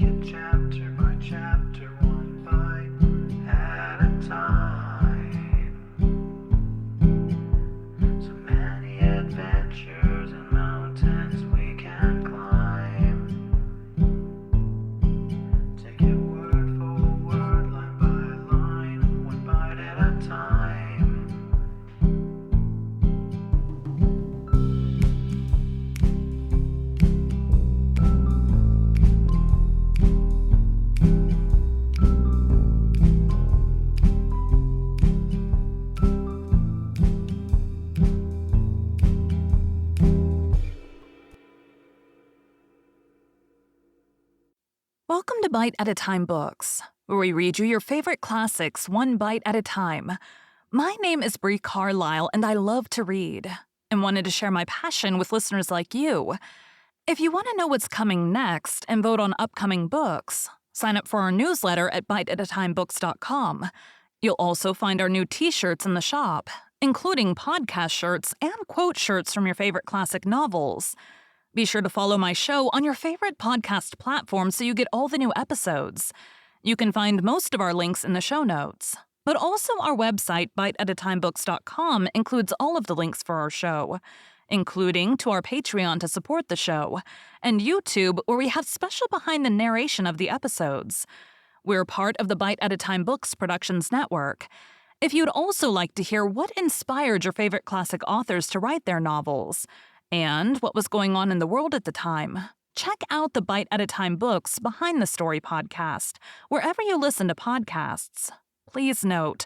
it chapter by chapter, one bite at a time. So many adventures and mountains we can climb. Take it word for word, line by line, one bite at a time. Welcome to Bite at a Time Books, where we read you your favorite classics one bite at a time. My name is Bree Carlile, and I love to read, and wanted to share my passion with listeners like you. If you want to know what's coming next and vote on upcoming books, sign up for our newsletter at biteatatimebooks.com. You'll also find our new t-shirts in the shop, including podcast shirts and quote shirts from your favorite classic novels. Be sure to follow my show on your favorite podcast platform so you get all the new episodes. You can find most of our links in the show notes, but also our website, biteatatimebooks.com, includes all of the links for our show, including to our Patreon to support the show, and YouTube, where we have special behind the narration of the episodes. We're part of the Bite at a Time Books Productions Network. If you'd also like to hear what inspired your favorite classic authors to write their novels, and what was going on in the world at the time, check out the Bite at a Time Books Behind the Story podcast, wherever you listen to podcasts. Please note,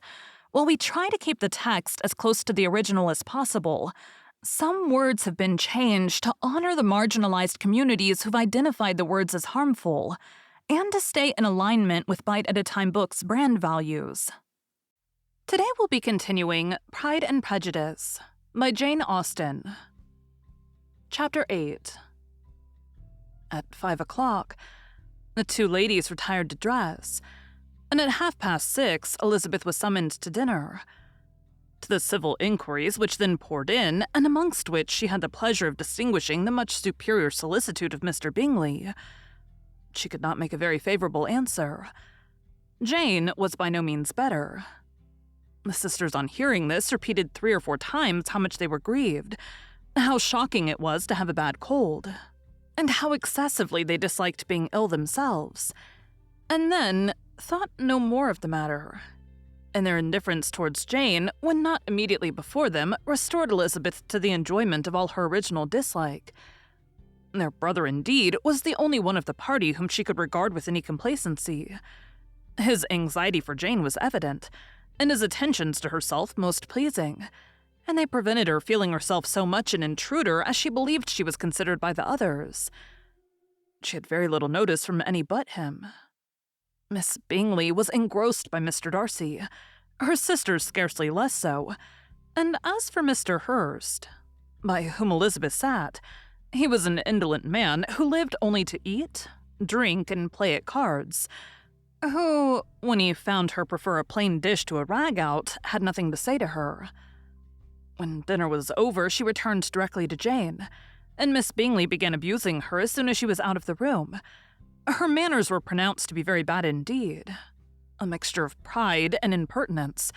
while we try to keep the text as close to the original as possible, some words have been changed to honor the marginalized communities who've identified the words as harmful, and to stay in alignment with Bite at a Time Books' brand values. Today we'll be continuing Pride and Prejudice by Jane Austen. Chapter 8. At 5 o'clock, the two ladies retired to dress, and at 6:30, Elizabeth was summoned to dinner. To the civil inquiries which then poured in, and amongst which she had the pleasure of distinguishing the much superior solicitude of Mr. Bingley, she could not make a very favorable answer. Jane was by no means better. The sisters, on hearing this, repeated 3 or 4 times how much they were grieved, how shocking it was to have a bad cold, and how excessively they disliked being ill themselves, and then thought no more of the matter. And their indifference towards Jane, when not immediately before them, restored Elizabeth to the enjoyment of all her original dislike. Their brother, indeed, was the only one of the party whom she could regard with any complacency. His anxiety for Jane was evident, and his attentions to herself most pleasing, and they prevented her feeling herself so much an intruder as she believed she was considered by the others. She had very little notice from any but him. Miss Bingley was engrossed by Mr. Darcy, her sisters scarcely less so, and as for Mr. Hurst, by whom Elizabeth sat, he was an indolent man who lived only to eat, drink, and play at cards, who, when he found her prefer a plain dish to a rag-out, had nothing to say to her. When dinner was over, she returned directly to Jane, and Miss Bingley began abusing her as soon as she was out of the room. Her manners were pronounced to be very bad indeed, a mixture of pride and impertinence.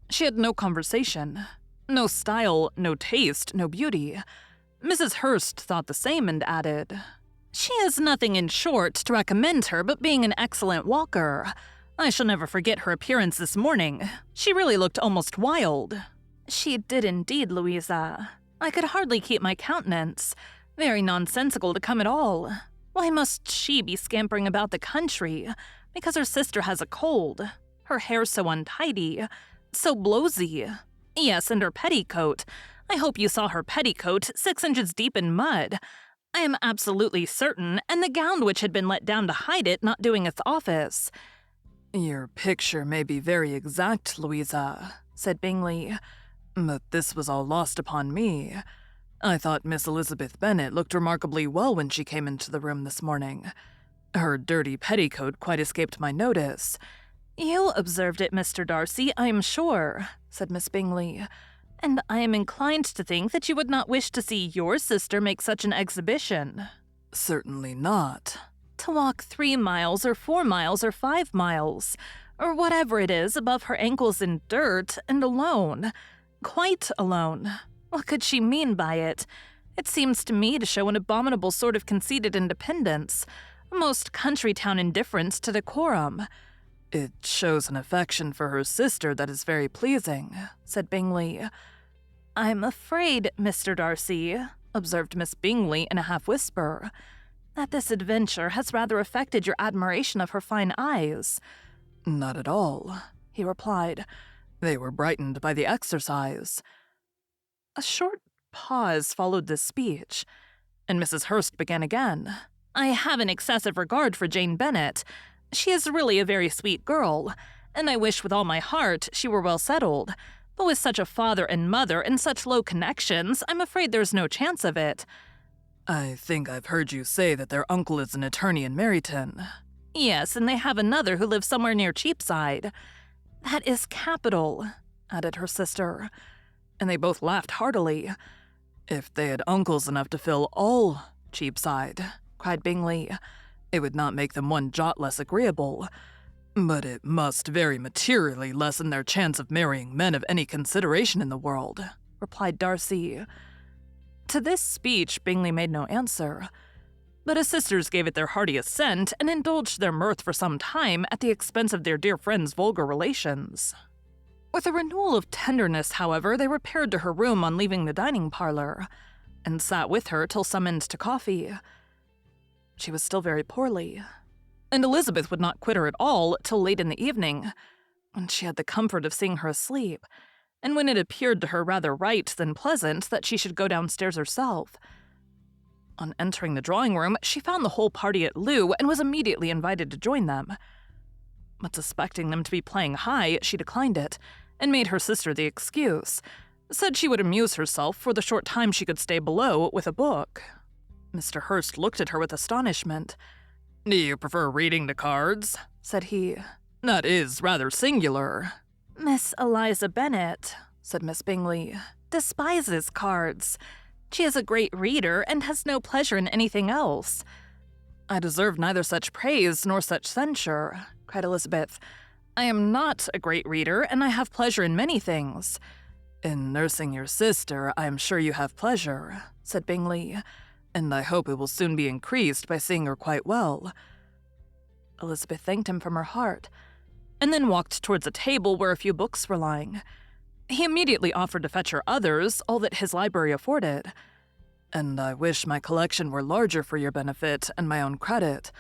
She had no conversation, no style, no taste, no beauty. Mrs. Hurst thought the same and added, "She has nothing, in short, to recommend her but being an excellent walker. I shall never forget her appearance this morning. She really looked almost wild." "She did indeed, Louisa. I could hardly keep my countenance. Very nonsensical to come at all. Why must she be scampering about the country? Because her sister has a cold. Her hair so untidy, so blowsy. Yes, and her petticoat. I hope you saw her petticoat, 6 inches deep in mud. I am absolutely certain, and the gown which had been let down to hide it not doing its office." "Your picture may be very exact, Louisa," said Bingley, "but this was all lost upon me. I thought Miss Elizabeth Bennet looked remarkably well when she came into the room this morning. Her dirty petticoat quite escaped my notice." "You observed it, Mr. Darcy, I am sure," said Miss Bingley, "and I am inclined to think that you would not wish to see your sister make such an exhibition." "Certainly not." To walk 3 miles or 4 miles or 5 miles, or whatever it is, above her ankles in dirt and alone. Quite alone. What could she mean by it? It seems to me to show an abominable sort of conceited independence, a most country town indifference to decorum. It shows an affection for her sister that is very pleasing, said Bingley. I'm afraid, Mr. Darcy, observed Miss Bingley in a half-whisper, that this adventure has rather affected your admiration of her fine eyes. Not at all, he replied. They were brightened by the exercise. A short pause followed this speech, and Mrs. Hurst began again. I have an excessive regard for Jane Bennet. She is really a very sweet girl, and I wish with all my heart she were well settled. But with such a father and mother and such low connections, I'm afraid there's no chance of it. I think I've heard you say that their uncle is an attorney in Meryton. Yes, and they have another who lives somewhere near Cheapside. That is capital, added her sister, and they both laughed heartily. If they had uncles enough to fill all Cheapside, cried Bingley, it would not make them one jot less agreeable. But it must very materially lessen their chance of marrying men of any consideration in the world, replied Darcy. To this speech, Bingley made no answer, but his sisters gave it their hearty assent and indulged their mirth for some time at the expense of their dear friend's vulgar relations. With a renewal of tenderness, however, they repaired to her room on leaving the dining parlor, and sat with her till summoned to coffee. She was still very poorly, and Elizabeth would not quit her at all till late in the evening, when she had the comfort of seeing her asleep, and when it appeared to her rather right than pleasant that she should go downstairs herself. On entering the drawing-room, she found the whole party at loo and was immediately invited to join them. But suspecting them to be playing high, she declined it, and made her sister the excuse, said she would amuse herself for the short time she could stay below with a book. Mr. Hurst looked at her with astonishment. "Do you prefer reading to cards?" said he. "That is rather singular." "Miss Eliza Bennet," said Miss Bingley, "despises cards. She is a great reader and has no pleasure in anything else." "I deserve neither such praise nor such censure," cried Elizabeth. "I am not a great reader, and I have pleasure in many things." "In nursing your sister, I am sure you have pleasure," said Bingley, "and I hope it will soon be increased by seeing her quite well." Elizabeth thanked him from her heart, and then walked towards a table where a few books were lying. He immediately offered to fetch her others, all that his library afforded. "And I wish my collection were larger for your benefit and my own credit.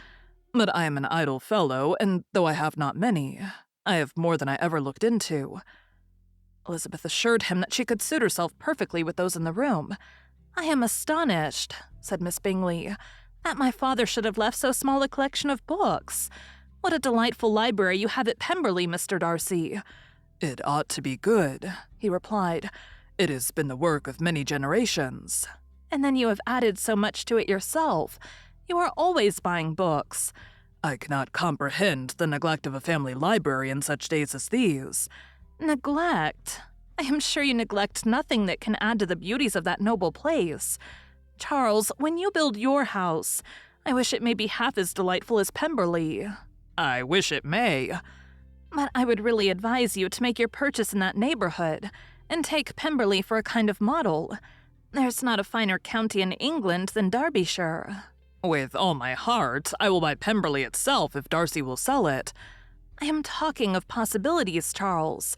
But I am an idle fellow, and though I have not many, I have more than I ever looked into." Elizabeth assured him that she could suit herself perfectly with those in the room. "I am astonished," said Miss Bingley, "that my father should have left so small a collection of books. What a delightful library you have at Pemberley, Mr. Darcy." "It ought to be good," he replied. "It has been the work of many generations." "And then you have added so much to it yourself. You are always buying books." "I cannot comprehend the neglect of a family library in such days as these." "Neglect? I am sure you neglect nothing that can add to the beauties of that noble place. Charles, when you build your house, I wish it may be half as delightful as Pemberley." "I wish it may." "But I would really advise you to make your purchase in that neighborhood, and take Pemberley for a kind of model. There's not a finer county in England than Derbyshire." "With all my heart, I will buy Pemberley itself if Darcy will sell it." "I am talking of possibilities, Charles."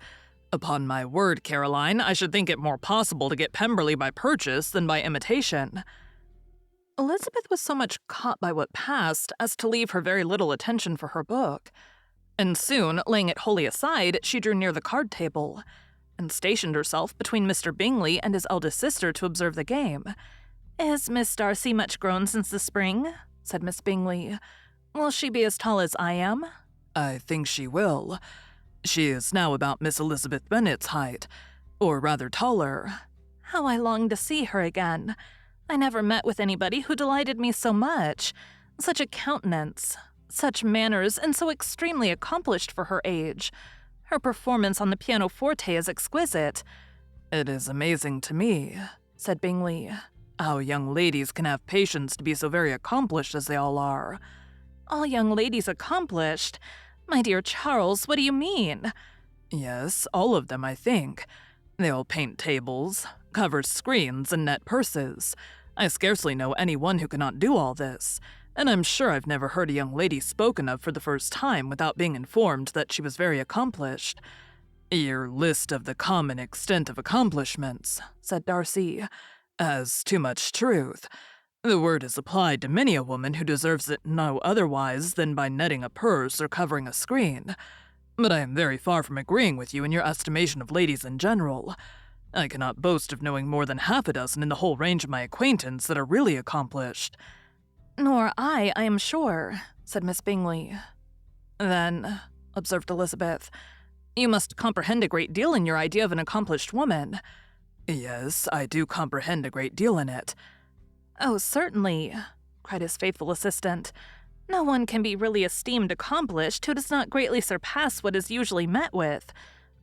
"Upon my word, Caroline, I should think it more possible to get Pemberley by purchase than by imitation." Elizabeth was so much caught by what passed as to leave her very little attention for her book, and soon, laying it wholly aside, she drew near the card table, and stationed herself between Mr. Bingley and his eldest sister to observe the game. "Is Miss Darcy much grown since the spring?" said Miss Bingley. "Will she be as tall as I am?" "I think she will. She is now about Miss Elizabeth Bennet's height, or rather taller." "How I long to see her again. I never met with anybody who delighted me so much. Such a countenance, such manners, and so extremely accomplished for her age. Her performance on the pianoforte is exquisite." "It is amazing to me," said Bingley, "how young ladies can have patience to be so very accomplished as they all are." All young ladies accomplished? My dear Charles, what do you mean? Yes, all of them, I think. They all paint tables, cover screens, and net purses. I scarcely know anyone who cannot do all this, and I'm sure I've never heard a young lady spoken of for the first time without being informed that she was very accomplished. Your list of the common extent of accomplishments, said Darcy, has too much truth. The word is applied to many a woman who deserves it no otherwise than by netting a purse or covering a screen. But I am very far from agreeing with you in your estimation of ladies in general. I cannot boast of knowing more than half a dozen in the whole range of my acquaintance that are really accomplished. Nor I am sure, said Miss Bingley. Then, observed Elizabeth, you must comprehend a great deal in your idea of an accomplished woman. Yes, I do comprehend a great deal in it. Oh, certainly, cried his faithful assistant. No one can be really esteemed accomplished who does not greatly surpass what is usually met with.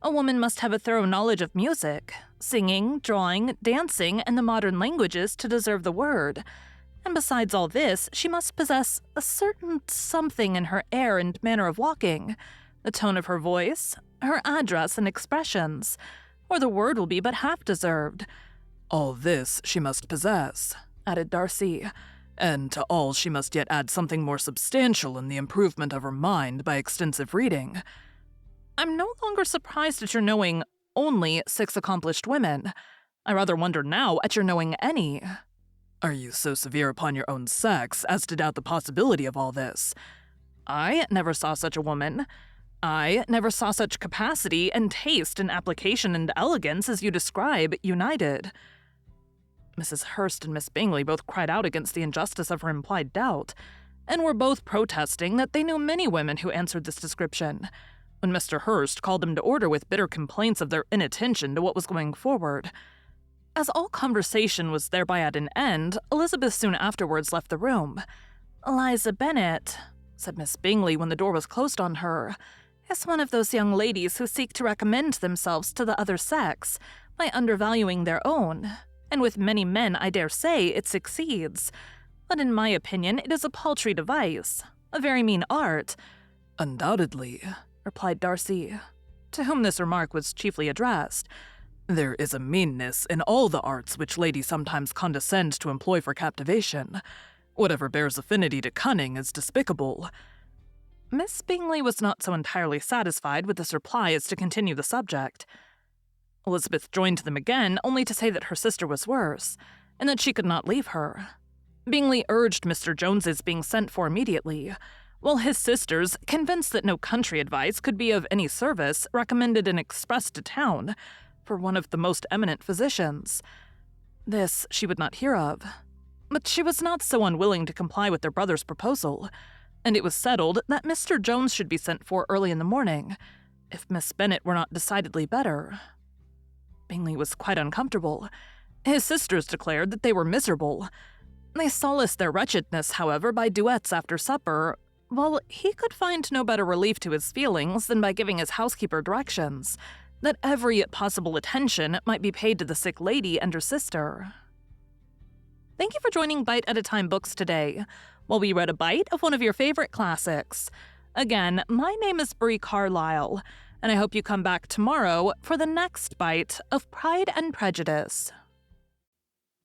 A woman must have a thorough knowledge of music, singing, drawing, dancing, and the modern languages to deserve the word. And besides all this, she must possess a certain something in her air and manner of walking, the tone of her voice, her address and expressions, or the word will be but half deserved. All this she must possess, added Darcy, and to all she must yet add something more substantial in the improvement of her mind by extensive reading. I'm no longer surprised at your knowing only 6 accomplished women. I rather wonder now at your knowing any. Are you so severe upon your own sex as to doubt the possibility of all this? I never saw such a woman. I never saw such capacity and taste and application and elegance as you describe united. Mrs. Hurst and Miss Bingley both cried out against the injustice of her implied doubt, and were both protesting that they knew many women who answered this description, when Mr. Hurst called them to order with bitter complaints of their inattention to what was going forward. As all conversation was thereby at an end, Elizabeth soon afterwards left the room. Eliza Bennet, said Miss Bingley when the door was closed on her, is one of those young ladies who seek to recommend themselves to the other sex by undervaluing their own, and with many men I dare say it succeeds. But in my opinion it is a paltry device, a very mean art. Undoubtedly, replied Darcy, to whom this remark was chiefly addressed. There is a meanness in all the arts which ladies sometimes condescend to employ for captivation. Whatever bears affinity to cunning is despicable. Miss Bingley was not so entirely satisfied with this reply as to continue the subject. Elizabeth joined them again, only to say that her sister was worse, and that she could not leave her. Bingley urged Mr. Jones's being sent for immediately, while his sisters, convinced that no country advice could be of any service, recommended an express to town for one of the most eminent physicians. This she would not hear of, but she was not so unwilling to comply with their brother's proposal, and it was settled that Mr. Jones should be sent for early in the morning, if Miss Bennet were not decidedly better. Bingley was quite uncomfortable. His sisters declared that they were miserable. They solaced their wretchedness, however, by duets after supper, while he could find no better relief to his feelings than by giving his housekeeper directions that every possible attention might be paid to the sick lady and her sister. Thank you for joining Bite at a Time Books today, while we read a bite of one of your favorite classics. Again, my name is Bree Carlile, and I hope you come back tomorrow for the next bite of Pride and Prejudice.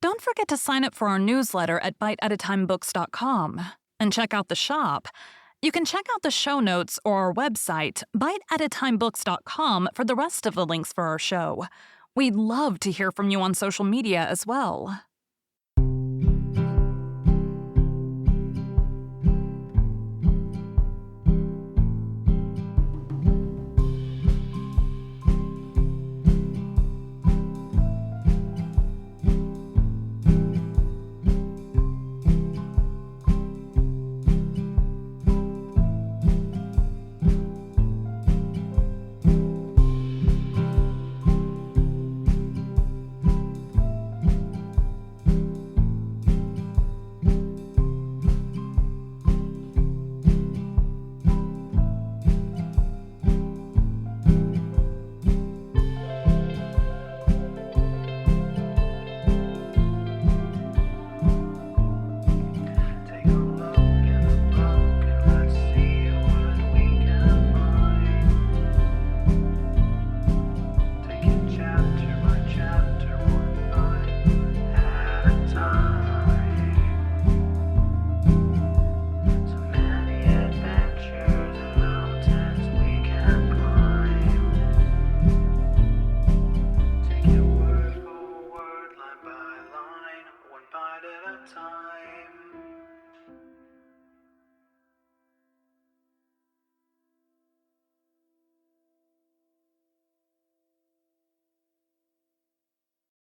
Don't forget to sign up for our newsletter at biteatatimebooks.com and check out the shop. You can check out the show notes or our website, biteatatimebooks.com, for the rest of the links for our show. We'd love to hear from you on social media as well.